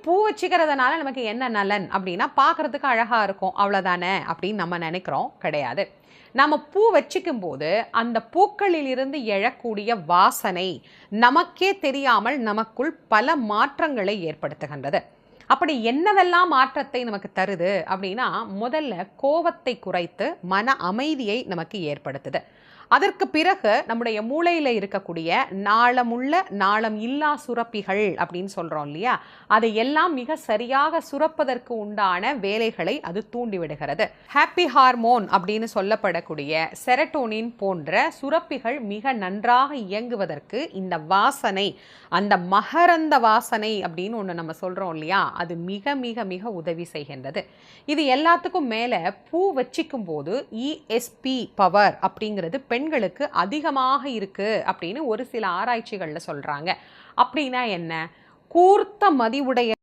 பூ வச்சுக்கிறதுனால நமக்கு என்ன நலன் அப்படின்னா பார்க்கறதுக்கு அழகாக இருக்கும் அவ்வளோதானே அப்படின்னு நம்ம நினைக்கிறோம். கிடையாது. நம்ம பூ வச்சுக்கும் போது அந்த பூக்களில் இருந்து எழக்கூடிய வாசனை நமக்கே தெரியாமல் நமக்குள் பல மாற்றங்களை ஏற்படுத்துகின்றது. அப்படி என்னவெல்லாம் மாற்றத்தை நமக்கு தருது அப்படின்னா, முதல்ல கோபத்தை குறைத்து மன அமைதியை நமக்கு ஏற்படுத்துது. அதற்கு பிறகு நம்முடைய மூளையில் இருக்கக்கூடிய நாளமுள்ள நாளம் இல்லா சுரப்பிகள் அப்படின்னு சொல்கிறோம் இல்லையா, அதை எல்லாம் மிக சரியாக சுரப்பதற்கு உண்டான வேலைகளை அது தூண்டிவிடுகிறது. ஹாப்பி ஹார்மோன் அப்படின்னு சொல்லப்படக்கூடிய செரட்டோனின் போன்ற சுரப்பிகள் மிக நன்றாக இயங்குவதற்கு இந்த வாசனை, அந்த மகரந்த வாசனை அப்படின்னு ஒன்று நம்ம சொல்கிறோம் இல்லையா, அது மிக மிக மிக உதவி செய்கின்றது. இது எல்லாத்துக்கும் மேலே பூ வச்சிக்கும் போது இஎஸ்பி பவர் அப்படிங்கிறது பெண்களுக்கு அதிகமாக இருக்கு அப்படின்னு ஒரு சில ஆராய்ச்சிகளில் சொல்றாங்க. அப்படின்னா என்ன? கூர்த்த மதிவுடைய